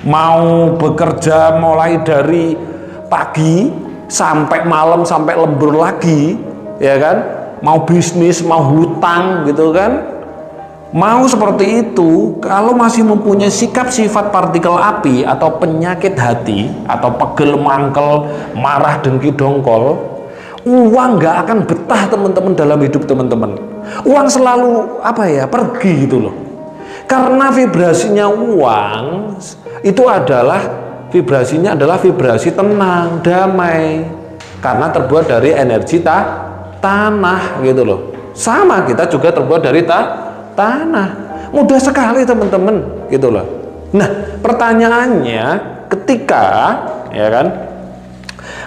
mau bekerja mulai dari pagi sampai malam sampai lembur lagi, ya kan? Mau bisnis, mau hutang gitu kan? Mau seperti itu, kalau masih mempunyai sikap sifat partikel api atau penyakit hati atau pegel mangkel, marah dengki dongkol, uang nggak akan betah teman-teman dalam hidup teman-teman. Uang selalu pergi gitu loh. Karena vibrasinya uang itu adalah vibrasi tenang, damai. Karena terbuat dari energi tanah gitu loh. Sama, kita juga terbuat dari tanah. Mudah sekali teman-teman gitu loh. Nah, pertanyaannya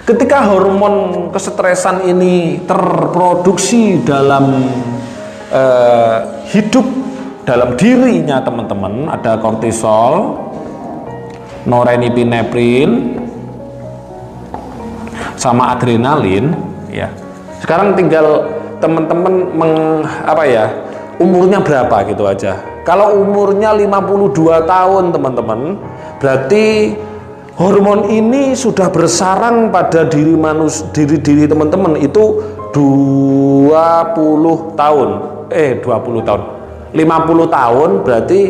ketika hormon kesetresan ini terproduksi dalam hidup dalam dirinya teman-teman, ada kortisol, norepinefrin, sama adrenalin, ya. Sekarang tinggal teman-teman umurnya berapa gitu aja. Kalau umurnya 52 tahun teman-teman, berarti hormon ini sudah bersarang pada diri teman-teman itu 20 tahun. 50 tahun berarti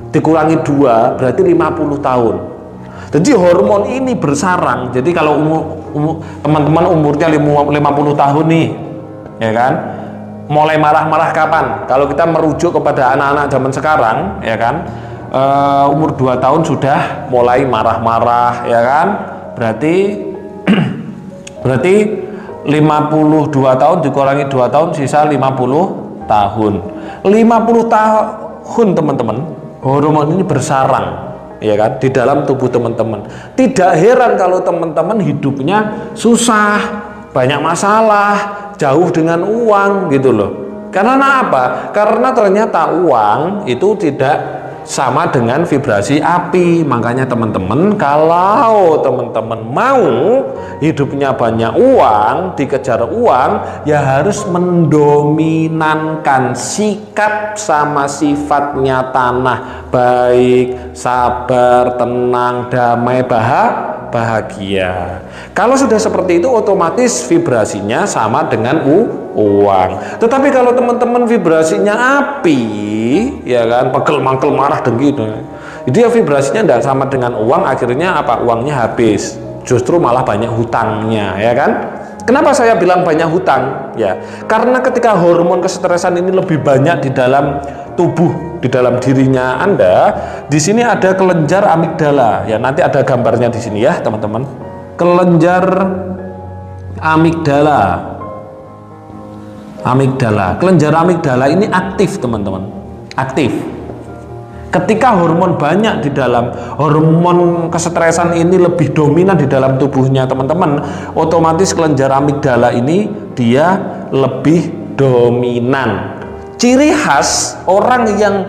dikurangi 2 berarti 50 tahun. Jadi hormon ini bersarang. Jadi kalau teman-teman umurnya 50 tahun nih, ya kan? Mulai marah-marah kapan? Kalau kita merujuk kepada anak-anak zaman sekarang, ya kan? Umur 2 tahun sudah mulai marah-marah, ya kan? Berarti 52 tahun dikurangi 2 tahun sisa 50 tahun. 50 tahun teman-teman, hormon ini bersarang, ya kan, di dalam tubuh teman-teman. Tidak heran kalau teman-teman hidupnya susah, banyak masalah, jauh dengan uang gitu loh. Karena apa? Karena ternyata uang itu tidak sama dengan vibrasi api. Makanya teman-teman, kalau teman-teman mau hidupnya banyak uang, dikejar uang, ya harus mendominankan sikap sama sifatnya tanah, baik, sabar, tenang, damai, bahagia. Kalau sudah seperti itu, otomatis vibrasinya sama dengan uang. Tetapi kalau teman-teman vibrasinya api, ya kan, pegel mangkel marah dengki, itu ya vibrasinya tidak sama dengan uang. Akhirnya uangnya habis, justru malah banyak hutangnya, ya kan. Kenapa saya bilang banyak hutang? Ya, karena ketika hormon kesetresan ini lebih banyak di dalam tubuh, di dalam dirinya Anda, di sini ada kelenjar amigdala. Ya, nanti ada gambarnya di sini ya, teman-teman. Kelenjar amigdala. Kelenjar amigdala ini aktif, teman-teman. Aktif. Ketika hormon banyak di dalam, hormon kesetresan ini lebih dominan di dalam tubuhnya teman-teman, otomatis kelenjar amigdala ini dia lebih dominan. Ciri khas orang yang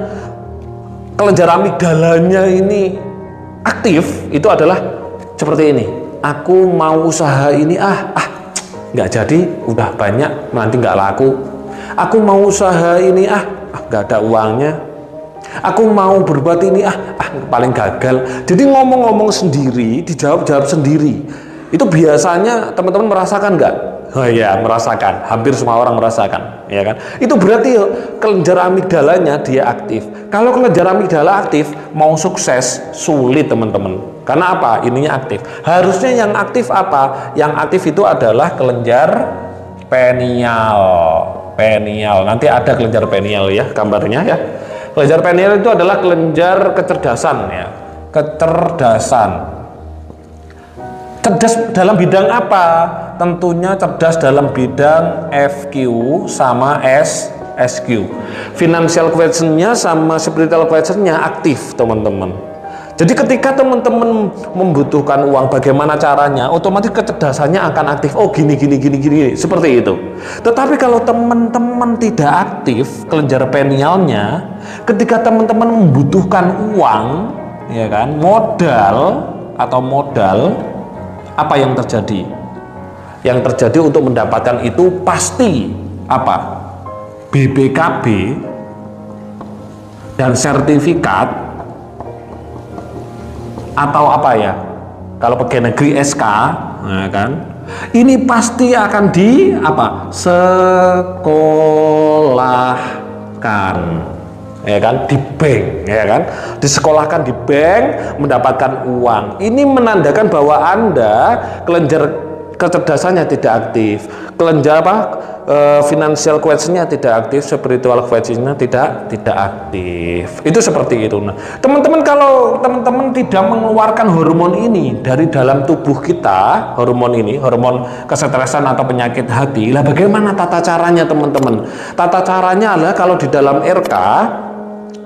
kelenjar amigdalanya ini aktif itu adalah seperti ini. Aku mau usaha ini, nggak jadi, udah banyak, nanti nggak laku. Aku mau usaha ini, nggak ada uangnya. Aku mau berbuat ini, paling gagal. Jadi ngomong-ngomong sendiri, dijawab-jawab sendiri. Itu biasanya teman-teman merasakan nggak? Oh iya, merasakan. Hampir semua orang merasakan, ya kan? Itu berarti kelenjar amigdalanya dia aktif. Kalau kelenjar amigdala aktif, mau sukses sulit, teman-teman. Karena apa? Ininya aktif. Harusnya yang aktif apa? Yang aktif itu adalah kelenjar penial. Nanti ada kelenjar penial ya, gambarnya ya. Kelenjar penial itu adalah kelenjar kecerdasan ya. Kecerdasan. Cerdas dalam bidang apa? Tentunya cerdas dalam bidang FQ sama SQ. Financial question-nya sama spiritual question-nya aktif, teman-teman. Jadi ketika teman-teman membutuhkan uang, bagaimana caranya? Otomatis kecerdasannya akan aktif. Oh, gini, seperti itu. Tetapi kalau teman-teman tidak aktif kelenjar penialnya, ketika teman-teman membutuhkan uang, ya kan, modal, apa yang terjadi? Yang terjadi untuk mendapatkan itu pasti apa? BPKB dan sertifikat atau apa ya? Kalau pegawai negeri SK, nah kan? Ini pasti akan di apa? Sekolahkan. Ya kan, di bank, ya kan, disekolahkan di bank, mendapatkan uang. Ini menandakan bahwa Anda kelenjar kecerdasannya tidak aktif, kelenjar financial quotient-nya tidak aktif, spiritual quotient-nya tidak aktif. Itu seperti itu. Nah, teman-teman, kalau teman-teman tidak mengeluarkan hormon ini dari dalam tubuh kita, hormon ini, hormon kesetresan atau penyakit hati, lah bagaimana tata caranya, teman-teman? Tata caranya adalah kalau di dalam RK,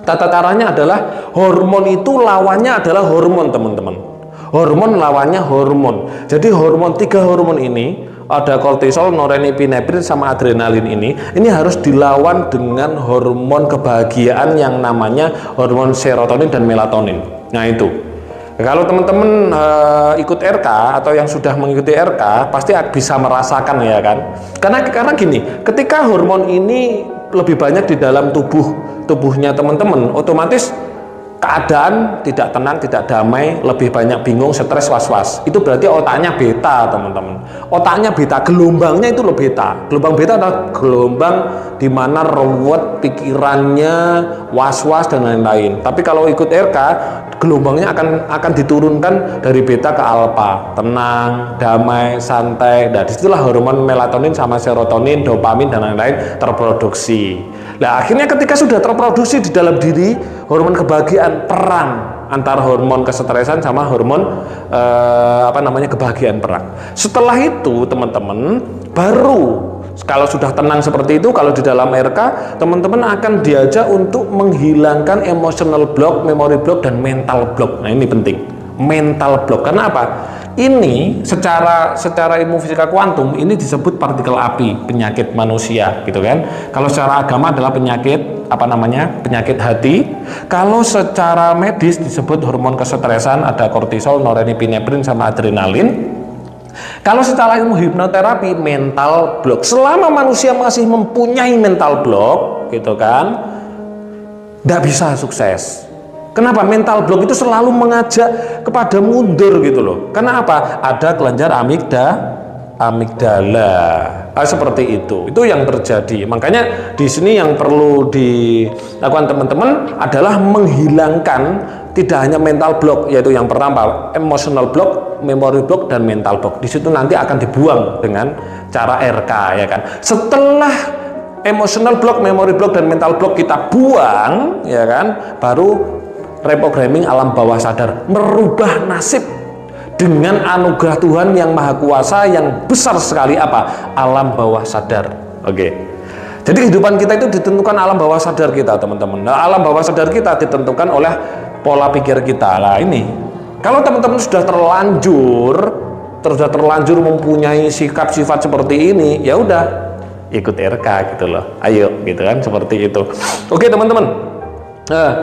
tata caranya adalah hormon itu lawannya adalah hormon, teman-teman. Hormon lawannya hormon. Jadi hormon, 3 hormon ini, ada kortisol, norepinefrin sama adrenalin ini harus dilawan dengan hormon kebahagiaan yang namanya hormon serotonin dan melatonin. Nah itu. Kalau teman-teman ikut RK atau yang sudah mengikuti RK pasti bisa merasakan, ya kan? Karena gini, ketika hormon ini lebih banyak di dalam tubuhnya teman-teman, otomatis keadaan tidak tenang, tidak damai, lebih banyak bingung, stres, was-was. Itu berarti otaknya beta, teman-teman. Otaknya beta, gelombangnya itu loh beta. Gelombang beta adalah gelombang di mana ruwet pikirannya, was-was dan lain-lain. Tapi kalau ikut RK, gelombangnya akan diturunkan dari beta ke alfa, tenang, damai, santai. Nah, disitulah hormon melatonin sama serotonin, dopamin dan lain-lain terproduksi. Nah, akhirnya ketika sudah terproduksi di dalam diri, hormon kebahagiaan, perang antara hormon kesetresan sama hormon kebahagiaan, perang. Setelah itu, teman-teman, baru kalau sudah tenang seperti itu, kalau di dalam RK, teman-teman akan diajak untuk menghilangkan emotional block, memory block, dan mental block. Nah, ini penting. Mental block. Karena apa? Ini secara ilmu fisika kuantum ini disebut partikel api, penyakit manusia, gitu kan. Kalau secara agama adalah penyakit penyakit hati. Kalau secara medis disebut hormon kesetresan, ada kortisol, norepinefrin sama adrenalin. Kalau secara ilmu hipnoterapi, mental block. Selama manusia masih mempunyai mental block, gitu kan, tidak bisa sukses. Kenapa? Mental block itu selalu mengajak kepada mundur, gitu loh. Karena apa? Ada kelenjar amigdala. Seperti itu. Itu yang terjadi. Makanya di sini yang perlu dilakukan teman-teman adalah menghilangkan tidak hanya mental block, yaitu yang pertama emotional block, memory block, dan mental block. Di situ nanti akan dibuang dengan cara RK, ya kan. Setelah emotional block, memory block, dan mental block kita buang, ya kan, baru reprogramming alam bawah sadar, merubah nasib dengan anugerah Tuhan yang maha kuasa yang besar sekali, apa? Alam bawah sadar. Oke. Jadi kehidupan kita itu ditentukan alam bawah sadar kita, teman-teman. Nah, alam bawah sadar kita ditentukan oleh pola pikir kita. Nah, ini kalau teman-teman sudah terlanjur mempunyai sikap sifat seperti ini, ya udah ikut RK, gitu loh. Ayo, gitu kan, seperti itu. Oke, teman-teman. Nah,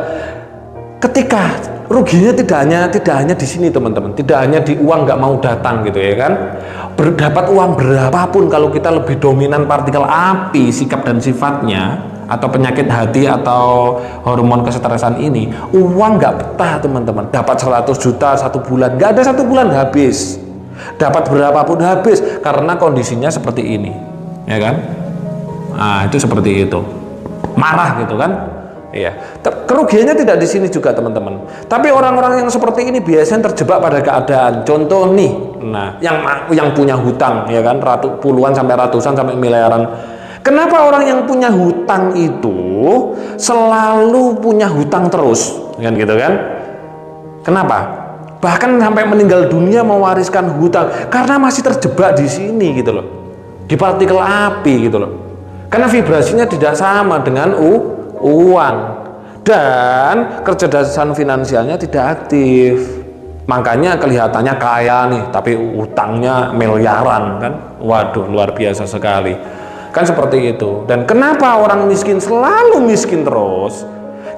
ketika ruginya tidak hanya di sini, teman-teman, tidak hanya di uang nggak mau datang, gitu ya kan. Berdapat uang berapapun, kalau kita lebih dominan partikel api sikap dan sifatnya, atau penyakit hati atau hormon kesetresan ini, uang nggak betah, teman-teman. Dapat 100 juta 1 bulan, nggak ada 1 bulan habis. Dapat berapapun habis karena kondisinya seperti ini, ya kan. Nah, itu seperti itu, marah, gitu kan. Iya, kerugiannya tidak di sini juga, teman-teman. Tapi orang-orang yang seperti ini biasanya terjebak pada keadaan. Contoh nih, nah, yang punya hutang, ya kan, puluhan sampai ratusan sampai miliaran. Kenapa orang yang punya hutang itu selalu punya hutang terus, kan, gitu kan? Kenapa? Bahkan sampai meninggal dunia mewariskan hutang karena masih terjebak di sini, gitu loh, di partikel api, gitu loh. Karena vibrasinya tidak sama dengan uang, dan kecerdasan finansialnya tidak aktif. Makanya kelihatannya kaya nih, tapi utangnya miliaran, kan. Waduh, luar biasa sekali, kan, seperti itu. Dan kenapa orang miskin selalu miskin terus?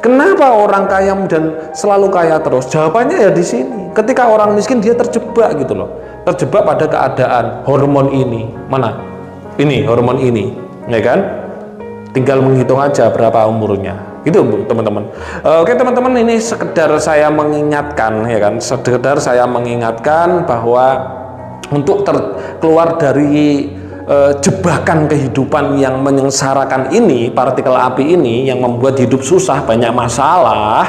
Kenapa orang kaya dan selalu kaya terus? Jawabannya ya di sini. Ketika orang miskin, dia terjebak, gitu loh, terjebak pada keadaan hormon ini. Mana? Ini hormon ini, ya kan? Tinggal menghitung aja berapa umurnya. Gitu teman-teman. Oke teman-teman, ini sekedar saya mengingatkan ya kan, sekedar saya mengingatkan bahwa untuk keluar dari jebakan kehidupan yang menyengsarakan ini, partikel api ini yang membuat hidup susah, banyak masalah,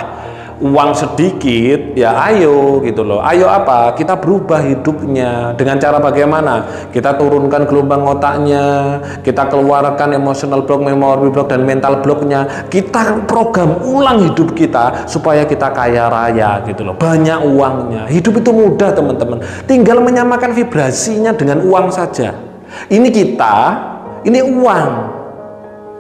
uang sedikit, ya ayo gitu loh. Ayo apa? Kita berubah hidupnya dengan cara bagaimana? Kita turunkan gelombang otaknya, kita keluarkan emotional block, memory block, dan mental blocknya. Kita program ulang hidup kita supaya kita kaya raya gitu loh. Banyak uangnya. Hidup itu mudah teman-teman. Tinggal menyamakan vibrasinya dengan uang saja. Ini kita, ini uang.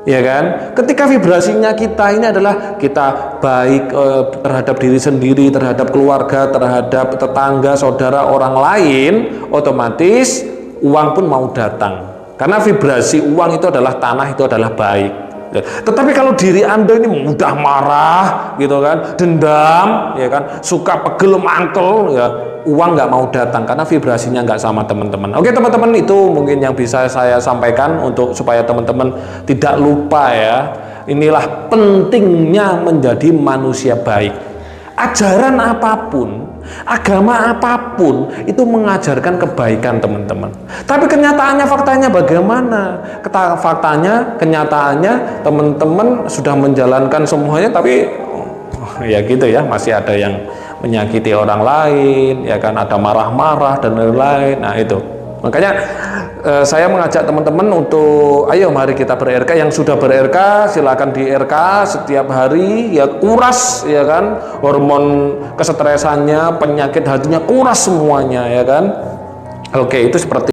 Ya kan, ketika vibrasinya kita ini adalah kita baik terhadap diri sendiri, terhadap keluarga, terhadap tetangga, saudara, orang lain, otomatis uang pun mau datang, karena vibrasi uang itu adalah tanah, itu adalah baik. Tetapi kalau diri Anda ini mudah marah gitu kan, dendam ya kan, suka pegel mantel ya, uang nggak mau datang karena vibrasinya nggak sama teman-teman. Oke teman-teman, itu mungkin yang bisa saya sampaikan untuk supaya teman-teman tidak lupa ya. Inilah pentingnya menjadi manusia baik. Ajaran apapun, agama apapun itu mengajarkan kebaikan teman-teman. Tapi kenyataannya, faktanya bagaimana? Faktanya, kenyataannya teman-teman sudah menjalankan semuanya, tapi ya gitu ya, masih ada yang menyakiti orang lain, ya kan, ada marah-marah dan lain-lain. Nah itu, makanya saya mengajak teman-teman untuk ayo mari kita ber-RK. Yang sudah ber-RK silakan di RK setiap hari ya, kuras ya kan, hormon kesetresannya, penyakit hatinya kuras semuanya ya kan. Oke, itu seperti